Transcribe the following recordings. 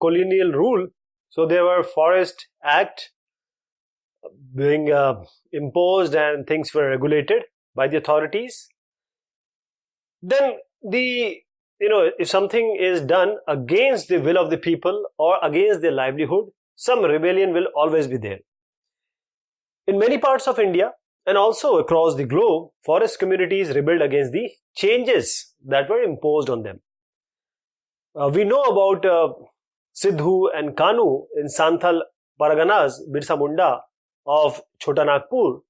colonial rule. So there were Forest Act being imposed and things were regulated by the authorities. Then if something is done against the will of the people or against their livelihood, some rebellion will always be there. In many parts of India and also across the globe, forest communities rebelled against the changes that were imposed on them. We know about Sidhu and Kanu in Santhal Paraganas, Birsa Munda of Chota Nagpur,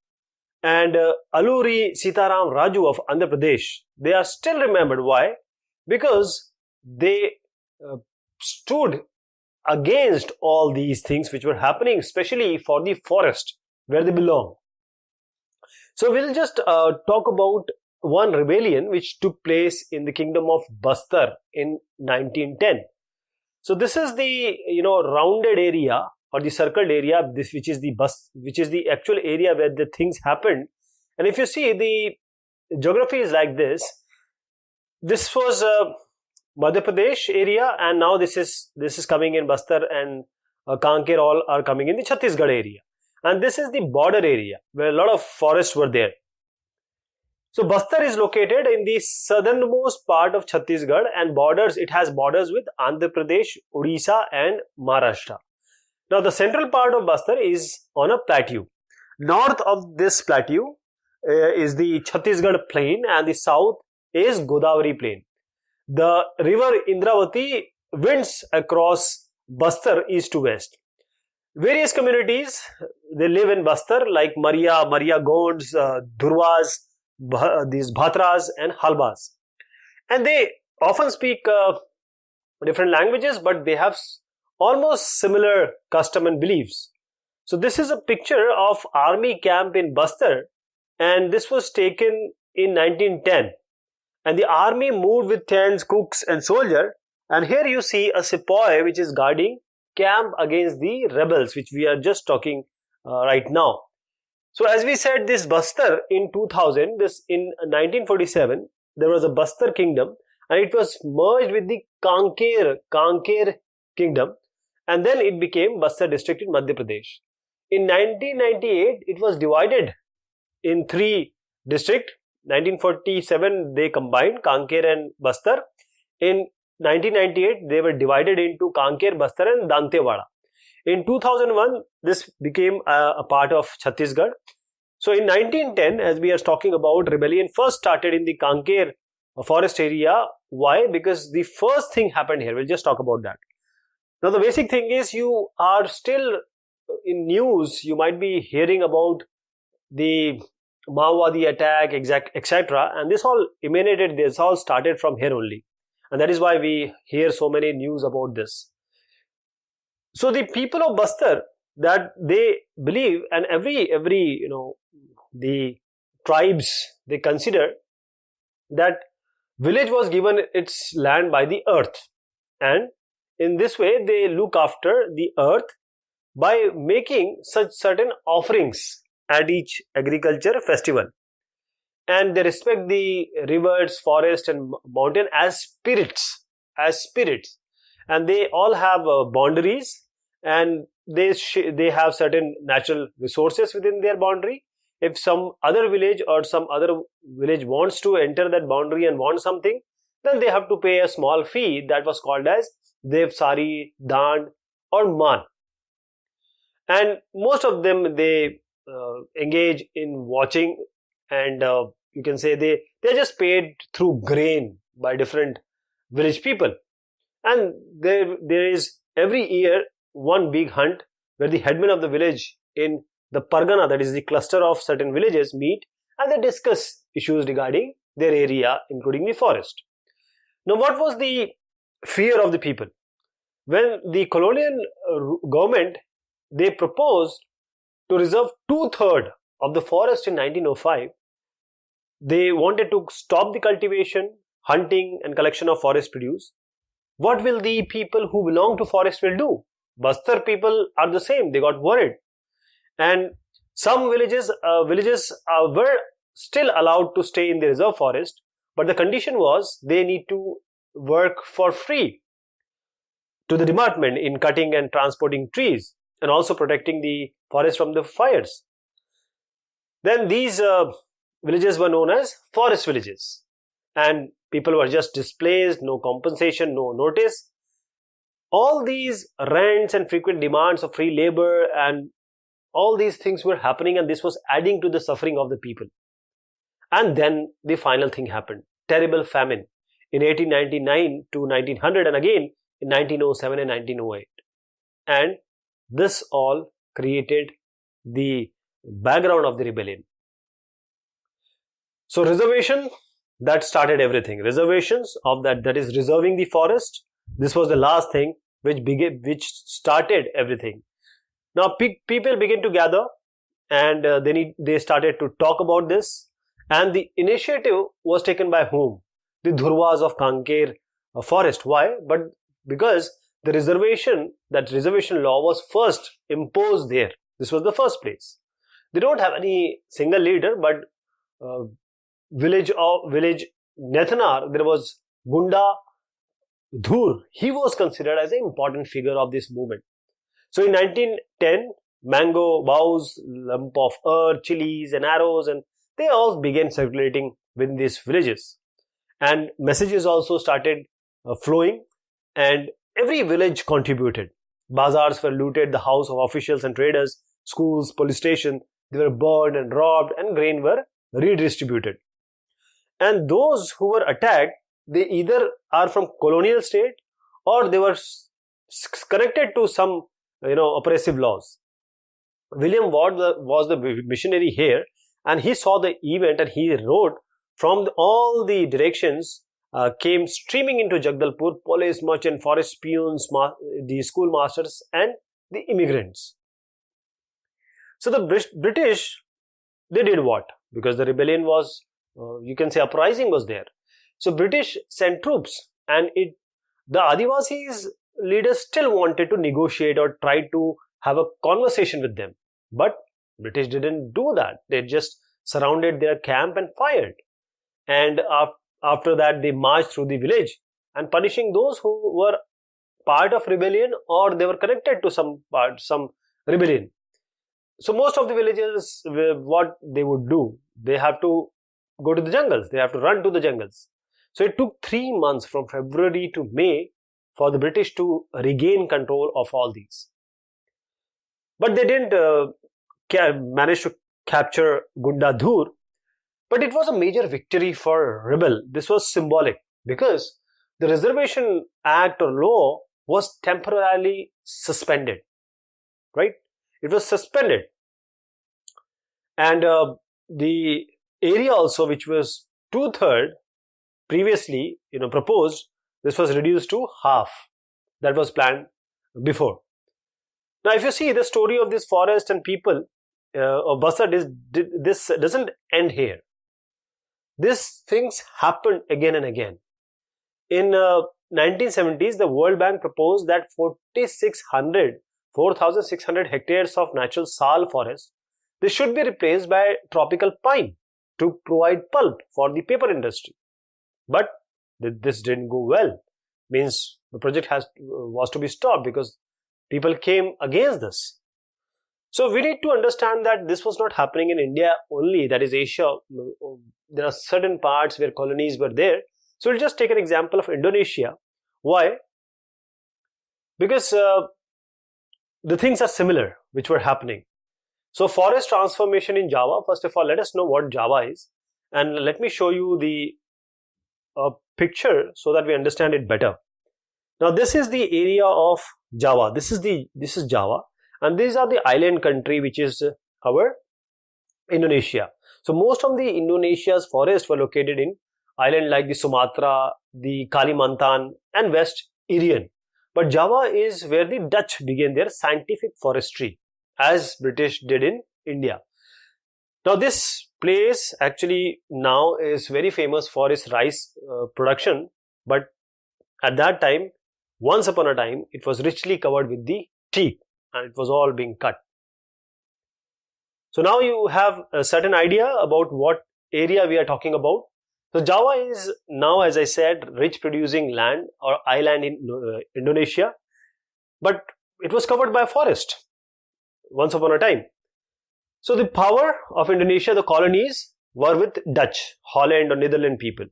and Alluri Sitaram Raju of Andhra Pradesh. They are still remembered. Why? Because they stood against all these things which were happening, especially for the forest where they belong. So we'll just talk about one rebellion which took place in the kingdom of Bastar in 1910. So this is the rounded area or the circled area, which is the actual area where the things happened. And if you see, the geography is like this. This was Madhya Pradesh area, and now this is coming in Bastar, and Kanker all are coming in the Chhattisgarh area. And this is the border area where a lot of forests were there. So Bastar is located in the southernmost part of Chhattisgarh, and it has borders with Andhra Pradesh, Odisha and Maharashtra. Now the central part of Bastar is on a plateau. North of this plateau is the Chhattisgarh plain, and the south is Godavari plain. The river Indravati winds across Bastar east to west. Various communities, they live in Bastar, like Maria Gonds, Dhurwas, these Bhatras and Halbas. And they often speak different languages, but they have almost similar custom and beliefs. So this is a picture of army camp in Bastar, and this was taken in 1910. And the army moved with tents, cooks and soldier. And here you see a sepoy which is guarding camp against the rebels, which we are just talking right now. So as we said, this Bastar in 2000, in 1947, there was a Bastar kingdom, and it was merged with the Kanker kingdom, and then it became Bastar district in Madhya Pradesh. In 1998, it was divided in 3 districts. 1947, they combined Kanker and Bastar. In 1998, they were divided into Kanker, Bastar and Dantewada. In 2001, this became a part of Chhattisgarh. So in 1910, as we are talking about, rebellion first started in the Kanker forest area. Why? Because the first thing happened here. We'll just talk about that. Now the basic thing is, you are still in news, you might be hearing about the Maowadi attack, etc. And this all started from here only. And that is why we hear so many news about this. So the people of Bastar, that they believe, and every the tribes, they consider that village was given its land by the earth, and in this way they look after the earth by making such certain offerings at each agriculture festival, and they respect the rivers, forest and mountain as spirits, and they all have boundaries, and they have certain natural resources within their boundary. If some other village or some other village wants to enter that boundary and want something, then they have to pay a small fee that was called as Devsari, Dand or Man. And most of them, they engage in watching, and you can say they're just paid through grain by different village people. And there is every year one big hunt where the headmen of the village in the Pargana, that is the cluster of certain villages, meet and they discuss issues regarding their area, including the forest. Now, what was the fear of the people? When the colonial government, they proposed to reserve 2/3 of the forest in 1905, they wanted to stop the cultivation, hunting and collection of forest produce. What will the people who belong to forest will do? Bastar people are the same. They got worried, and some villages were still allowed to stay in the reserve forest, but the condition was they need to work for free. to the department in cutting and transporting trees and also protecting the forest from the fires. Then these villages were known as forest villages, and people were just displaced, no compensation, no notice. All these rents and frequent demands of free labor and all these things were happening, and this was adding to the suffering of the people. And then the final thing happened, terrible famine in 1899 to 1900 and again in 1907 and 1908. And this all created the background of the rebellion. So reservation, that started everything. Reservations of that is reserving the forest. This was the last thing which started everything. Now people began to gather, and they started to talk about this, and the initiative was taken by whom? The Dhurwas of Kanker forest. Why? But because the reservation law was first imposed there. This was the first place. They don't have any single leader, but village Nethanar, there was Gunda Dhur. He was considered as an important figure of this movement. So in 1910, mango, boughs, lump of earth, chilies and arrows, and they all began circulating within these villages. And messages also started flowing, and every village contributed. Bazaars were looted, the house of officials and traders, schools, police station, they were burned and robbed, and grain were redistributed. And those who were attacked, they either are from colonial state or they were connected to some oppressive laws. William Ward was the missionary here, and he saw the event and he wrote from all the directions came streaming into Jagdalpur, police, merchant, forest peons, the schoolmasters and the immigrants. So the British, they did what? Because the rebellion was, you can say uprising was there. So British sent troops, and the Adivasis leaders still wanted to negotiate or try to have a conversation with them. But British didn't do that. They just surrounded their camp and fired. And after that, they marched through the village and punishing those who were part of rebellion or they were connected to some rebellion. So most of the villagers, what they would do, they have to go to the jungles. They have to run to the jungles. So it took 3 months from February to May for the British to regain control of all these. But they didn't manage to capture Gunda Dhur. But it was a major victory for rebel. This was symbolic because the Reservation Act or law was temporarily suspended. Right? It was suspended. And the area also, which was 2/3 previously proposed, this was reduced to half. That was planned before. Now if you see the story of this forest and people of Basar, this doesn't end here. These things happened again and again. In 1970s, the World Bank proposed that 4,600 hectares of natural sal forest, they should be replaced by tropical pine to provide pulp for the paper industry. But this didn't go well. Means the project was to be stopped because people came against this. So we need to understand that this was not happening in India only, that is Asia. There are certain parts where colonies were there. So we'll just take an example of Indonesia. Why? Because the things are similar which were happening. So forest transformation in Java, first of all, let us know what Java is. And let me show you the picture so that we understand it better. Now this is the area of Java. This is Java. And these are the island country which is our Indonesia. So most of the Indonesia's forests were located in island like the Sumatra, the Kalimantan and West Irian. But Java is where the Dutch began their scientific forestry, as British did in India. Now this place actually now is very famous for its rice production, but at that time, once upon a time, it was richly covered with the tea and it was all being cut. So now you have a certain idea about what area we are talking about. So Java is now, as I said, rich producing land or island in Indonesia, but it was covered by a forest once upon a time. So the power of Indonesia, the colonies, were with Dutch, Holland or Netherlands people.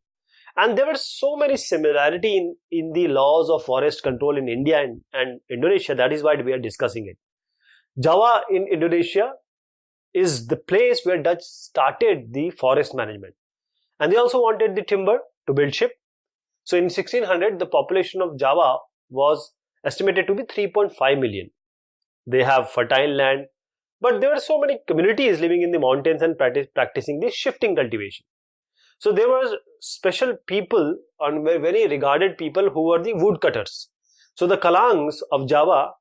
And there were so many similarity in the laws of forest control in India and Indonesia. That is why we are discussing it. Java in Indonesia is the place where Dutch started the forest management. And they also wanted the timber to build ship. So in 1600, the population of Java was estimated to be 3.5 million. They have fertile land, but there were so many communities living in the mountains and practicing the shifting cultivation. So there were special people and very regarded people who were the woodcutters. So the Kalangs of Java,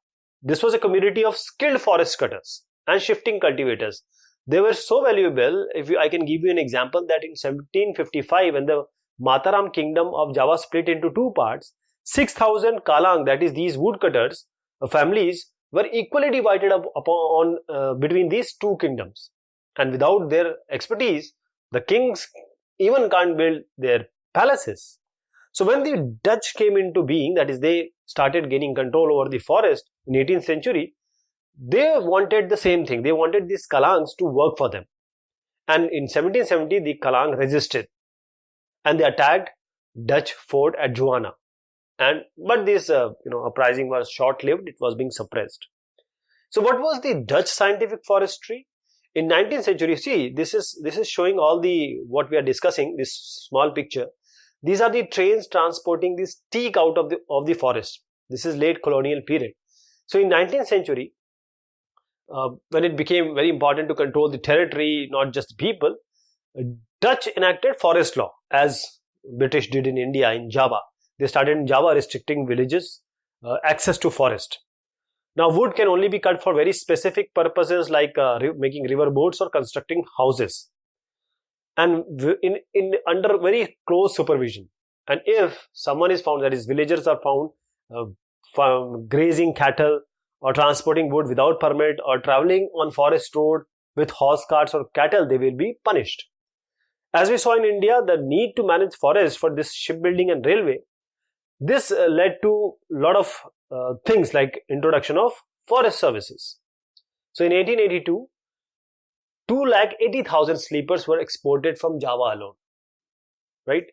this was a community of skilled forest cutters and shifting cultivators. They were so valuable. I can give you an example that in 1755, when the Mataram kingdom of Java split into two parts, 6,000 Kalang, that is these woodcutters families, were equally divided up between these two kingdoms. And without their expertise, the kings even can't build their palaces. So when the Dutch came into being, that is they started gaining control over the forest in 18th century, they wanted the same thing. They wanted these Kalangs to work for them. And in 1770, the Kalang resisted and they attacked Dutch fort at Juana. But this uprising was short-lived. It was being suppressed. So what was the Dutch scientific forestry? In 19th century, see, this is showing all what we are discussing, this small picture. These are the trains transporting this teak out of the forest. This is late colonial period. So in 19th century, when it became very important to control the territory, not just the people, Dutch enacted forest law, as British did in India, in Java. They started in Java restricting villages access to forest. Now wood can only be cut for very specific purposes like making river boats or constructing houses, and under very close supervision. And if someone is found, that is villagers are found grazing cattle or transporting wood without permit or traveling on forest road with horse carts or cattle, they will be punished. As we saw in India, the need to manage forest for this shipbuilding and railway, this led to a lot of things like introduction of forest services. So in 1882, 280,000 sleepers were exported from Java alone, right?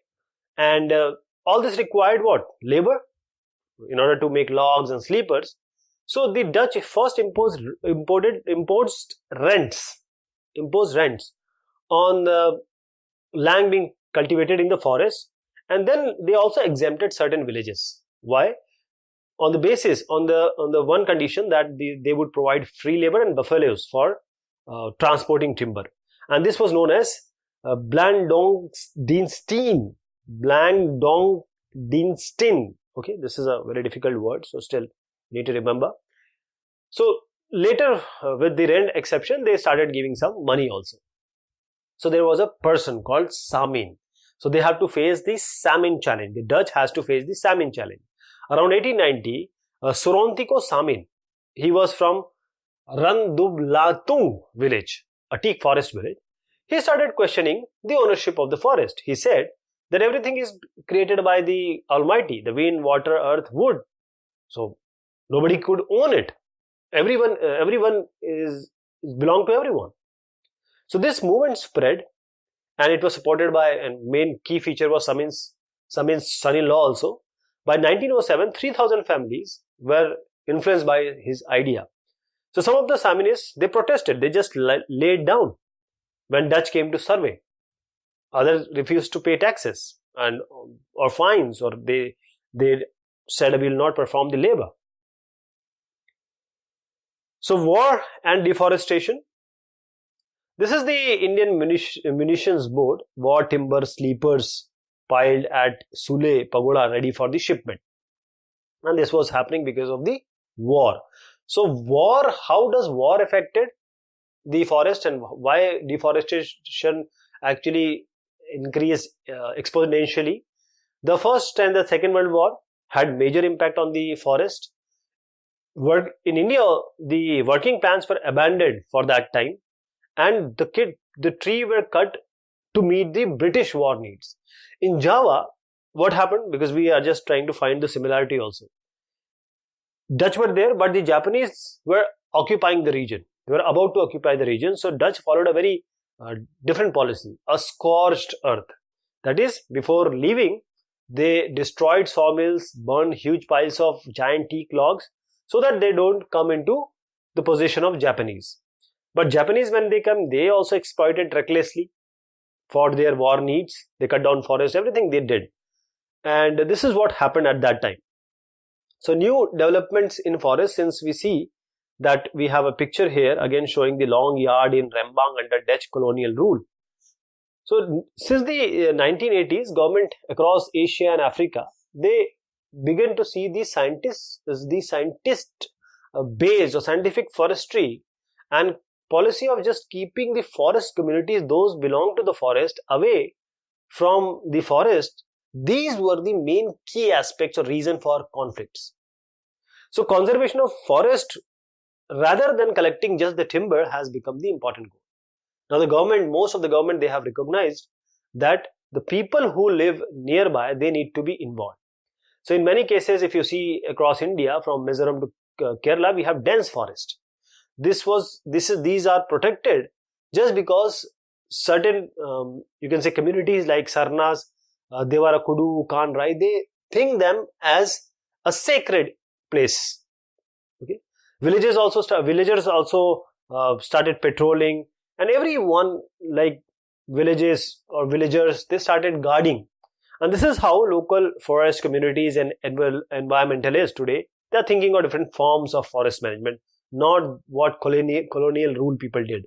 And all this required what? Labor in order to make logs and sleepers. So the Dutch first imposed rents on the land being cultivated in the forest, and then they also exempted certain villages. Why? On the one condition that they would provide free labor and buffaloes for transporting timber, and this was known as Blandongdiensten. Okay, this is a very difficult word, so still need to remember. So later, with the rent exception, they started giving some money also. So there was a person called Samin. So they have to face the Samin challenge. The Dutch has to face the Samin challenge. Around 1890, Sorontiko Samin, he was from Randublatung village, a teak forest village. He started questioning the ownership of the forest. He said that everything is created by the Almighty, the wind, water, earth, wood. So nobody could own it. Everyone is belong to everyone. So this movement spread, and it was supported by, and main key feature was Samin's son-in-law also. By 1907, 3,000 families were influenced by his idea. So some of the Saminists, they protested, they just laid down when Dutch came to survey. Others refused to pay taxes or fines, or they said we will not perform the labor. So war and deforestation. This is the Indian munitions board, war timber sleepers piled at Sule Pagoda ready for the shipment. And this was happening because of the war. So war, how does war affected the forest, and why deforestation actually increased exponentially? The First and the Second World War had major impact on the forest. In India, the working plants were abandoned for that time, and the tree were cut to meet the British war needs. In Java, what happened? Because we are just trying to find the similarity also. Dutch were there, but the Japanese were occupying the region. They were about to occupy the region. So Dutch followed a very different policy, a scorched earth. That is, before leaving, they destroyed sawmills, burned huge piles of giant teak logs so that they don't come into the possession of Japanese. But Japanese, when they come, they also exploited recklessly for their war needs. They cut down forests, everything they did. And this is what happened at that time. So new developments in forest, since we see that we have a picture here again showing the long yard in Rembang under Dutch colonial rule. So since the 1980s, government across Asia and Africa, they began to see the scientist based or scientific forestry and policy of just keeping the forest communities, those belong to the forest, away from the forest. These were the main key aspects or reason for conflicts. So conservation of forest rather than collecting just the timber has become the important goal. Now the government, most of the government, they have recognized that the people who live nearby, they need to be involved. So in many cases, if you see across India from Mizoram to Kerala, we have dense forest. These are protected just because certain you can say communities like Sarnas, Devara Kudu, Kanrai, they think them as a sacred place. Okay, villagers also started patrolling, and everyone like villages or villagers, they started guarding. And this is how local forest communities and environmentalists today, they are thinking of different forms of forest management, not what colonial rule people did.